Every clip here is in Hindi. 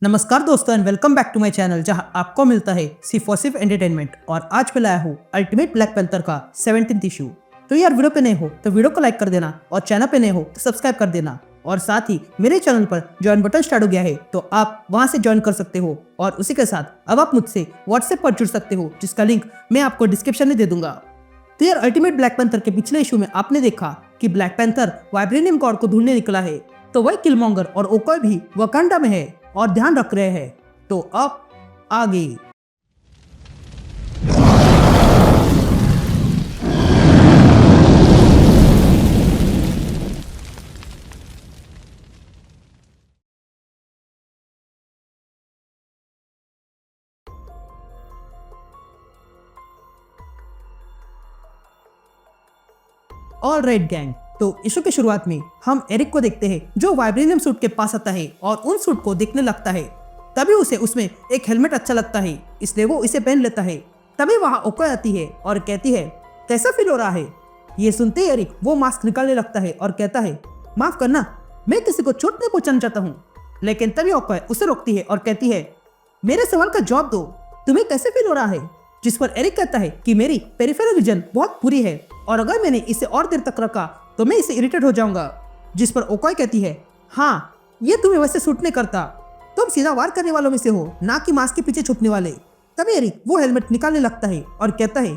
नमस्कार दोस्तों and welcome back to my channel जहां आपको मिलता है सिर्फ और सिर्फ एंटरटेनमेंट। और आज मैं लाया हूँ अल्टीमेट ब्लैक पैंथर का 17th इशू। तो यार वीडियो पे नए हो तो वीडियो को लाइक कर देना और चैनल पे नए हो तो सब्सक्राइब कर देना। और साथ ही मेरे चैनल पर ज्वाइन बटन स्टार्ट हो गया है तो आप वहां से ज्वाइन कर सकते हो। और उसी के साथ अब आप मुझसे व्हाट्सएप पर जुड़ सकते हो जिसका लिंक मैं आपको डिस्क्रिप्शन में दे दूंगा। तो यार अल्टीमेट ब्लैक पैंथर के पिछले इशू में आपने देखा कि ब्लैक पैंथर वाइब्रेनियम गॉड को ढूंढने निकला है, तो वही किलमॉन्गर और ओकोय भी वकांडा में है और ध्यान रख रहे हैं। तो अब आगे ऑल राइट गैंग, तो इशू की शुरुआत में हम एरिक को देखते हैं जो वाइब्रेनियम सूट के पास आता है और उन सूट को देखने लगता है। तभी उसे उसमें एक हेलमेट अच्छा लगता है इसलिए वो इसे पहन लेता है। तभी वहाँ ओकोय आती है और कहती है कैसा फील हो रहा है। ये सुनते ही एरिक वो मास्क निकालने लगता है और कहता है माफ करना, मैं किसी को चोट नहीं पहुंचाना चाहता हूँ। लेकिन तभी ओकोय उसे रोकती है और कहती है मेरे सवाल का जवाब दो, तुम्हें कैसे फील हो रहा है। जिस पर एरिक कहता है कि मेरी पेरिफेरल रीजन बहुत बुरी है और अगर मैंने इसे और देर तक रखा तो मैं इसे इरिटेट हो जाऊंगा। जिस पर ओकोय कहती है हाँ, ये तुम्हें वैसे सूट नहीं करता, तुम सीधा वार करने वालों में से हो, ना कि मास्क के पीछे छुपने वाले। तभी एरिक वो हेलमेट निकालने लगता है और कहता है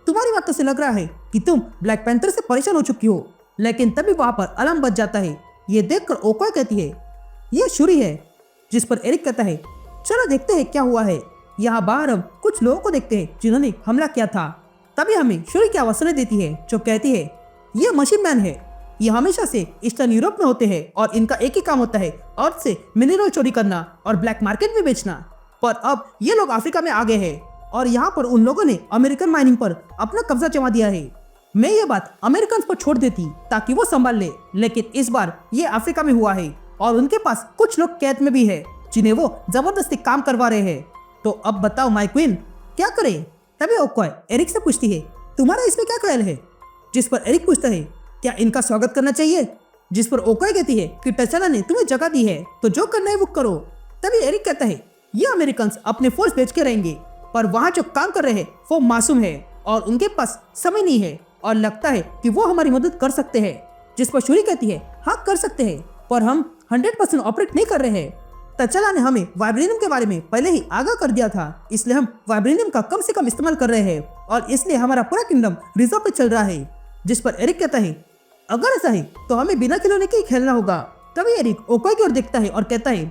तुम्हारी बातों से लग रहा है कि तुम ब्लैक पैंथर से परेशान हो चुकी हो। लेकिन तभी वहां पर अलार्म बज जाता है। ये देखकर ओकोय कहती है ये शुरी है। जिस पर एरिक कहता है चलो देखते हैं क्या हुआ है। यहाँ बाहर हम कुछ लोगों को देखते हैं जिन्होंने हमला किया था। तभी हमें शुरी की आवाज सुनाई देती है जो कहती है ये मशीन मैन है, ये हमेशा से ईस्टर्न यूरोप में होते हैं और इनका एक ही काम होता है अर्थ से मिनरल चोरी करना और ब्लैक मार्केट में बेचना। पर अब ये लोग अफ्रीका में आ गए हैं और यहाँ पर उन लोगों ने अमेरिकन माइनिंग पर अपना कब्जा जमा दिया है। मैं ये बात अमेरिकन पर छोड़ देती ताकि वो संभाल ले, लेकिन इस बार ये अफ्रीका में हुआ है और उनके पास कुछ लोग कैद में भी है जिन्हें वो जबरदस्ती काम करवा रहे हैं। तो अब बताओ माय क्वीन क्या करे। तभी ओकोय एरिक से पूछती है तुम्हारा इसमें क्या ख्याल है। जिस पर एरिक पूछता है क्या इनका स्वागत करना चाहिए। जिस पर ओकोय कहती है कि टचाला ने तुम्हें जगह दी है तो जो करना है वो करो। तभी एरिक कहता है ये अमेरिकन अपने फोर्स भेज के रहेंगे पर वहाँ जो काम कर रहे हैं वो मासूम है और उनके पास समय नहीं है और लगता है कि वो हमारी मदद कर सकते हैं। जिस पर शुरी कहती है हाँ कर सकते हैं पर हम 100% ऑपरेट नहीं कर रहे हैं। टचाला ने हमें वाइब्रेनियम के बारे में पहले ही आगाह कर दिया था, इसलिए हम वाइब्रेनियम का कम से कम इस्तेमाल कर रहे हैं और इसलिए हमारा पूरा किंगडम रिजर्व पे चल रहा है। जिस पर एरिक कहता है अगर ऐसा है तो हमें बिना खिलौने के ही खेलना होगा। तभी एरिक ओकोय की ओर देखता है और कहता है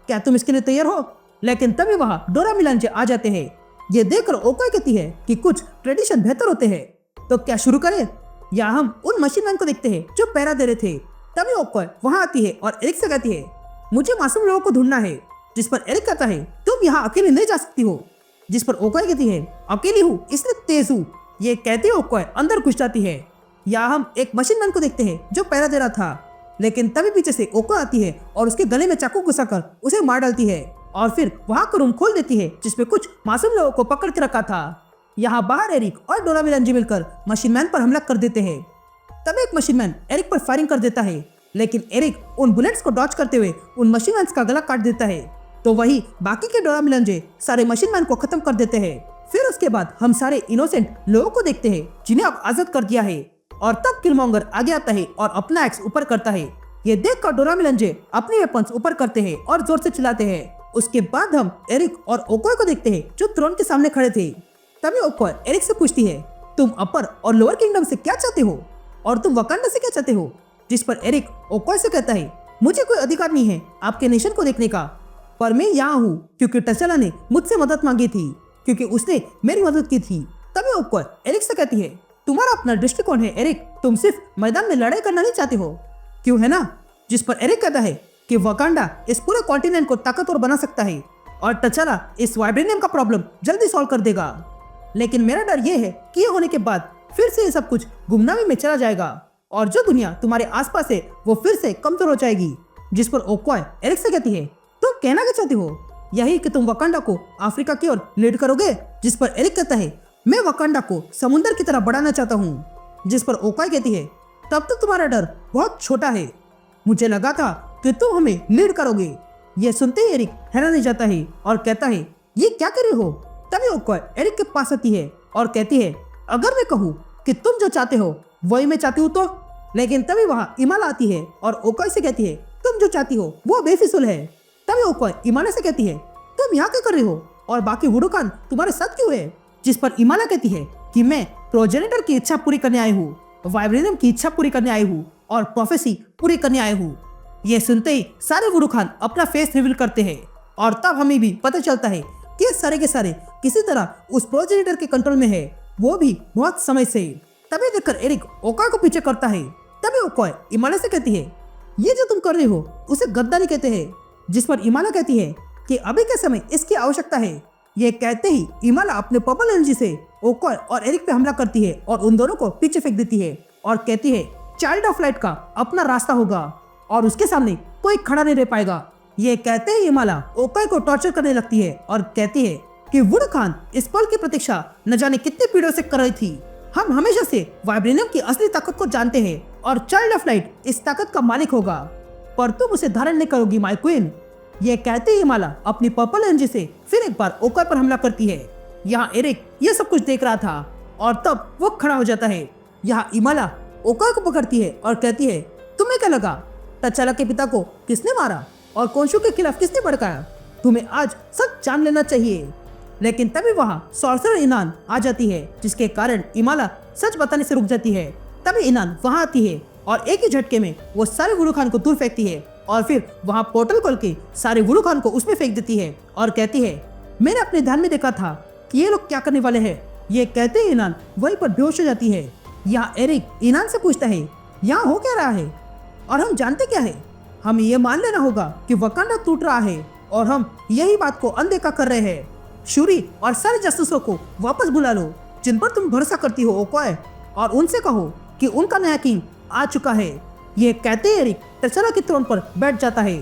क्या तुम इसके लिए तैयार हो। लेकिन तभी वहाँ डोरा मिलांजे आ जाते हैं। ये देखकर ओकोय कहती है कि कुछ ट्रेडिशन बेहतर होते हैं। तो क्या शुरू करें या हम उन मशीन मैन को देखते हैं जो पहरा दे रहे थे। तभी ओकोय वहाँ आती है और एरिक से कहती है मुझे मासूम लोगों को ढूंढना है। जिस पर एरिक कहता है तुम यहाँ अकेले नहीं जा सकती हो। जिस पर ओकोय कहती है अकेली हूँ इसलिए तेज हूँ। ये कहती है ओकोय अंदर घुस जाती है। या हम एक मशीन मैन को देखते हैं जो पहरा दे रहा था। लेकिन तभी पीछे से ओकोय आती है और उसके गले में चाकू घुसाकर उसे मार डालती है और फिर वहाँ का रूम खोल देती है जिसमें कुछ मासूम लोगों को पकड़ के रखा था। यहाँ बाहर एरिक और डोरा मिलांजे मिलकर मशीन मैन पर हमला कर देते हैं। तभी एक मशीन मैन एरिक पर फायरिंग कर देता है लेकिन एरिक उन बुलेट्स को डॉच करते हुए उन मशीन मैन का गला काट देता है। तो वही बाकी के डोरा मिलांजे सारे मशीन मैन को खत्म कर देते हैं। फिर उसके बाद हम सारे इनोसेंट लोगों को देखते हैं जिन्हें अब आजाद कर दिया है। और तब किलमॉन्गर आगे आता है और अपना एक्स ऊपर करता है। ये देखकर डोरा मिलांजे अपने वेपन्स ऊपर करते हैं और जोर से चिल्लाते हैं। उसके बाद हम एरिक और ओकोय को देखते हैं जो थ्रोन के सामने खड़े थे। तभी ओकोय एरिक से पूछती है तुम अपर और लोअर किंगडम से क्या चाहते हो और तुम वकांडा से क्या चाहते हो। जिस पर एरिक ओकोय से कहता है मुझे कोई अधिकार नहीं है आपके नेशन को देखने का, पर मैं यहाँ हूँ क्योंकि टचाला ने मुझसे मदद मांगी थी क्योंकि उसने मेरी मदद की थी। तभी ओकोय एरिक से कहती है तुम्हारा अपना दृष्टिकोण है एरिक, तुम सिर्फ मैदान में लड़ाई करना नहीं चाहते हो, क्यों है ना। जिस पर एरिक कहता है कि वकांडा इस पूरे कॉन्टिनेंट को ताकतवर बना सकता है और टचाला इस वाइब्रेनियम का प्रॉब्लम जल्दी सॉल्व कर देगा। लेकिन मेरा डर ये है कि ये होने के बाद फिर से ये सब कुछ गुमनामी में चला जाएगा और जो दुनिया तुम्हारे आसपास है वो फिर से कमजोर हो जाएगी। जिस पर ओकोय एरिक से कहती है तुम कहना क्या चाहती हो, यही कि तुम वकांडा को अफ्रीका की ओर लीड करोगे। जिस पर एरिक कहता है मैं वकांडा को समुद्र की तरह बढ़ाना चाहता हूँ। जिस पर ओकोय कहती है तब तक तुम्हारा डर बहुत छोटा है, मुझे लगा था कि तुम हमें लीड करोगे। ये सुनते ही एरिक हैरान हो जाता है और कहता है, ये क्या कर रहे हो? तभी ओकोय एरिक के पास आती है और कहती है, अगर मैं कहूँ कि तुम जो चाहते हो वही मैं चाहती हूँ तो? लेकिन तभी वहाँ इमाला आती है और ओकोय से कहती है, तुम जो चाहती हो वो बेफिजूल है। तभी ओकोय इमाला से कहती है, तुम यहाँ क्या कर रहे हो और बाकी वुडोकान तुम्हारे साथ क्यों है? जिस पर इमाला कहती है कि मैं प्रोजेनिटर की इच्छा पूरी करने आई हूँ, वाइब्रेनियम की इच्छा पूरी करने आई हूँ और प्रोफेसी पूरी करने आई हूँ। ये सुनते ही सारे वुडोकान अपना फेस रिवील करते हैं और तब हमें भी पता चलता है कि ये सारे के सारे किसी तरह उस प्रोजेनिटर के कंट्रोल में है, वो भी बहुत समय से। तभी देखकर एरिक ओकोय को पीछे करता है। तभी ओकोय इमाला से कहती है, ये जो तुम कर रहे हो उसे गद्दारी कहते हैं। जिस पर इमाला कहती है कि अभी के समय इसकी आवश्यकता है। ये कहते ही इमाला अपने पर्पल एनर्जी से ओकोय और एरिक पे हमला करती है और उन दोनों को पीछे फेंक देती है और कहती है, चाइल्ड ऑफ लाइट का अपना रास्ता होगा और उसके सामने कोई खड़ा नहीं रह पाएगा। ये कहते ही इमाला ओकोय को टॉर्चर करने लगती है और कहती है कि वुडोकान इस पल की प्रतीक्षा न जाने कितने पीढ़ियों से कर रही थी। हम हमेशा से वाइब्रेनियम की असली ताकत को जानते हैं और चाइल्ड ऑफ लाइट इस ताकत का मालिक होगा, पर तुम उसे धारण नहीं करोगी माय क्वीन। ये कहते ही इमाला अपनी पर्पल एनर्जी से फिर एक बार ओकोय पर हमला करती है। यहाँ एरिक ये सब कुछ देख रहा था और तब वो खड़ा हो जाता है। यहाँ इमाला ओकोय को पकड़ती है और कहती है, तुम्हें क्या लगा तचाला के पिता को किसने मारा और कोंशु के खिलाफ किसने भड़काया? तुम्हें आज सच जान लेना चाहिए। लेकिन तभी वहाँ सॉर्सरर इनान आ जाती है, जिसके कारण इमाला सच बताने से रुक जाती है। तभी इनान वहाँ आती है और एक ही झटके में वो सारे वुडोकान को दूर फेंकती है और फिर वहाँ पोर्टल खोल के सारे वुडोकान को उसमें फेंक देती है और कहती है, मैंने अपने ध्यान में देखा था कि ये लोग क्या करने वाले हैं। ये कहते ही इनान वहीं पर बेहोश हो जाती है। यहाँ एरिक इनान से पूछता है, यहाँ हो क्या रहा है और हम जानते क्या है? हमें ये मान लेना होगा कि वकांडा टूट रहा है और हम यही बात को अनदेखा कर रहे हैं। शूरी और सारे जासूसों को वापस बुला लो जिन पर तुम भरोसा करती हो ओकोय, और उनसे कहो कि उनका नया किंग आ चुका है। ये कहते ही एरिक तचाला के थ्रोन पर बैठ जाता है।